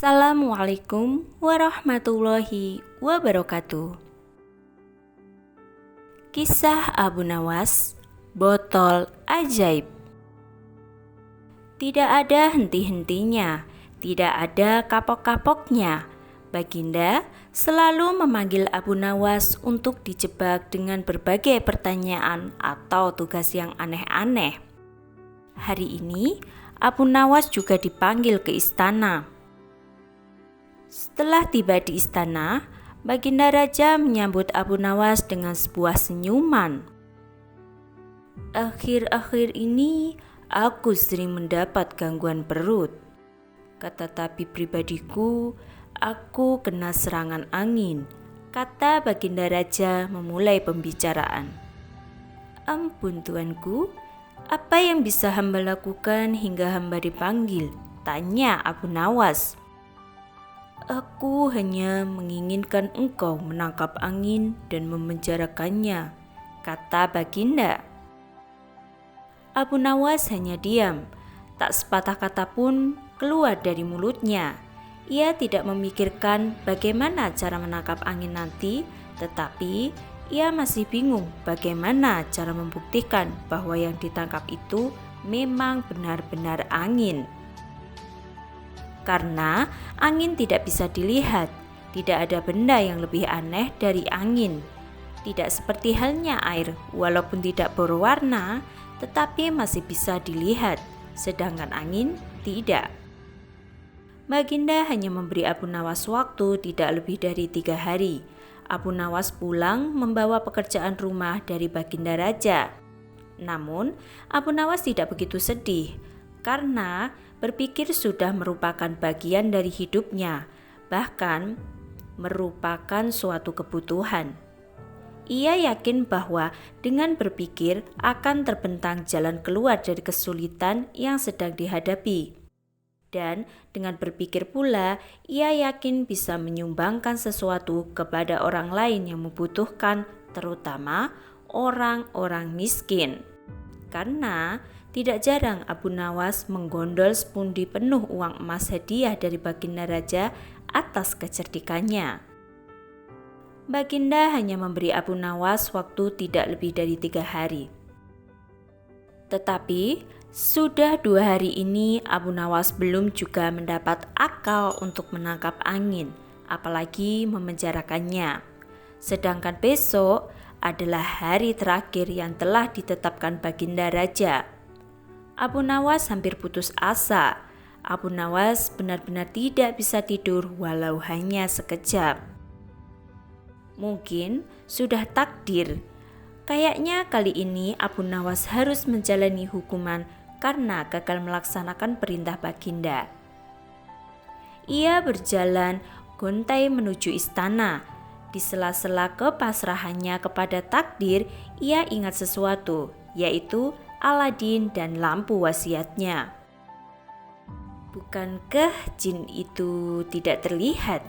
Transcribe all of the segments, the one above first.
Assalamualaikum warahmatullahi wabarakatuh. Kisah Abu Nawas, botol ajaib. Tidak ada henti-hentinya, tidak ada kapok-kapoknya. Baginda selalu memanggil Abu Nawas untuk dijebak dengan berbagai pertanyaan atau tugas yang aneh-aneh. Hari ini Abu Nawas juga dipanggil ke istana. Setelah tiba di istana, Baginda Raja menyambut Abu Nawas dengan sebuah senyuman. Akhir-akhir ini aku sering mendapat gangguan perut. Kata tabib pribadiku, aku kena serangan angin, kata Baginda Raja memulai pembicaraan. Ampun tuanku, apa yang bisa hamba lakukan hingga hamba dipanggil? Tanya Abu Nawas. Aku hanya menginginkan engkau menangkap angin dan memenjarakannya, kata Baginda. Abu Nawas hanya diam, tak sepatah kata pun keluar dari mulutnya. Ia tidak memikirkan bagaimana cara menangkap angin nanti, tetapi ia masih bingung bagaimana cara membuktikan bahwa yang ditangkap itu memang benar-benar angin. Karena angin tidak bisa dilihat, tidak ada benda yang lebih aneh dari angin. Tidak seperti halnya air, walaupun tidak berwarna, tetapi masih bisa dilihat, sedangkan angin tidak. Baginda hanya memberi Abu Nawas waktu tidak lebih dari 3 hari. Abu Nawas pulang membawa pekerjaan rumah dari Baginda Raja. Namun, Abu Nawas tidak begitu sedih, karena berpikir sudah merupakan bagian dari hidupnya, bahkan merupakan suatu kebutuhan. Ia yakin bahwa dengan berpikir akan terbentang jalan keluar dari kesulitan yang sedang dihadapi. Dan dengan berpikir pula, ia yakin bisa menyumbangkan sesuatu kepada orang lain yang membutuhkan, terutama orang-orang miskin. Karena tidak jarang Abu Nawas menggondol sepundi penuh uang emas hadiah dari Baginda Raja atas kecerdikannya. Baginda hanya memberi Abu Nawas waktu tidak lebih dari 3 hari. Tetapi sudah 2 hari ini Abu Nawas belum juga mendapat akal untuk menangkap angin, apalagi memenjarakannya. Sedangkan besok adalah hari terakhir yang telah ditetapkan Baginda Raja. Abu Nawas hampir putus asa. Abu Nawas benar-benar tidak bisa tidur walau hanya sekejap. Mungkin sudah takdir. Kayaknya kali ini Abu Nawas harus menjalani hukuman karena gagal melaksanakan perintah Baginda. Ia berjalan gontai menuju istana. Di sela-sela kepasrahannya kepada takdir, ia ingat sesuatu, yaitu Aladin dan lampu wasiatnya. Bukankah jin itu tidak terlihat?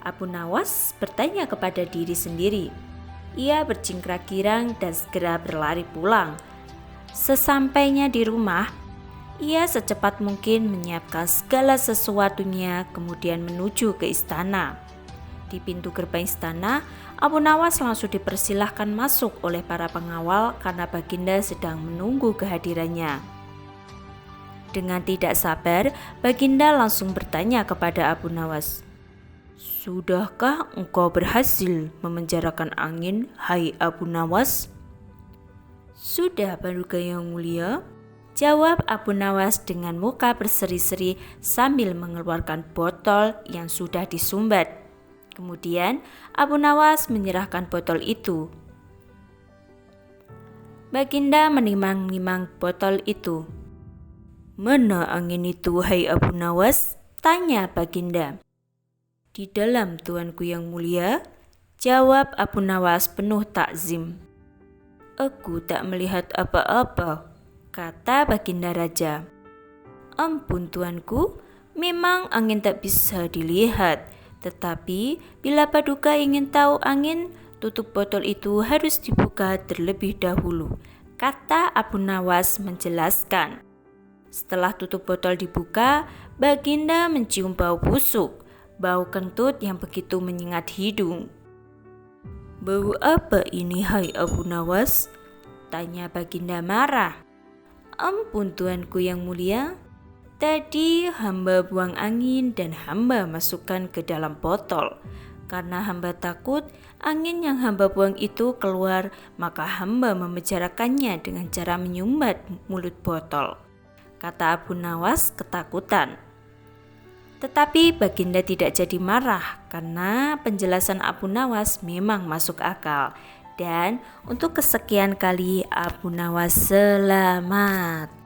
Abu Nawas bertanya kepada diri sendiri. Ia bercingkrang-girang dan segera berlari pulang. Sesampainya di rumah, ia secepat mungkin menyiapkan segala sesuatunya kemudian menuju ke istana. Di pintu gerbang istana, Abu Nawas langsung dipersilahkan masuk oleh para pengawal karena Baginda sedang menunggu kehadirannya. Dengan tidak sabar, Baginda langsung bertanya kepada Abu Nawas, "Sudahkah engkau berhasil memenjarakan angin, hai Abu Nawas?" "Sudah, Paduka Yang Mulia," jawab Abu Nawas dengan muka berseri-seri sambil mengeluarkan botol yang sudah disumbat. Kemudian Abu Nawas menyerahkan botol itu. Baginda menimang-nimang botol itu. "Mana angin itu, hai Abu Nawas?" tanya Baginda. "Di dalam, tuanku yang mulia," jawab Abu Nawas penuh takzim. "Aku tak melihat apa-apa," kata Baginda Raja. "Ampun tuanku, memang angin tak bisa dilihat. Tetapi bila Paduka ingin tahu angin, tutup botol itu harus dibuka terlebih dahulu," kata Abu Nawas menjelaskan. Setelah tutup botol dibuka, Baginda mencium bau busuk, bau kentut yang begitu menyengat hidung. "Bau apa ini, hai Abu Nawas?" tanya Baginda marah. "Ampun tuanku yang mulia, tadi hamba buang angin dan hamba masukkan ke dalam botol. Karena hamba takut angin yang hamba buang itu keluar, maka hamba memenjarakannya dengan cara menyumbat mulut botol," kata Abu Nawas ketakutan. Tetapi Baginda tidak jadi marah karena penjelasan Abu Nawas memang masuk akal. Dan untuk kesekian kali Abu Nawas selamat.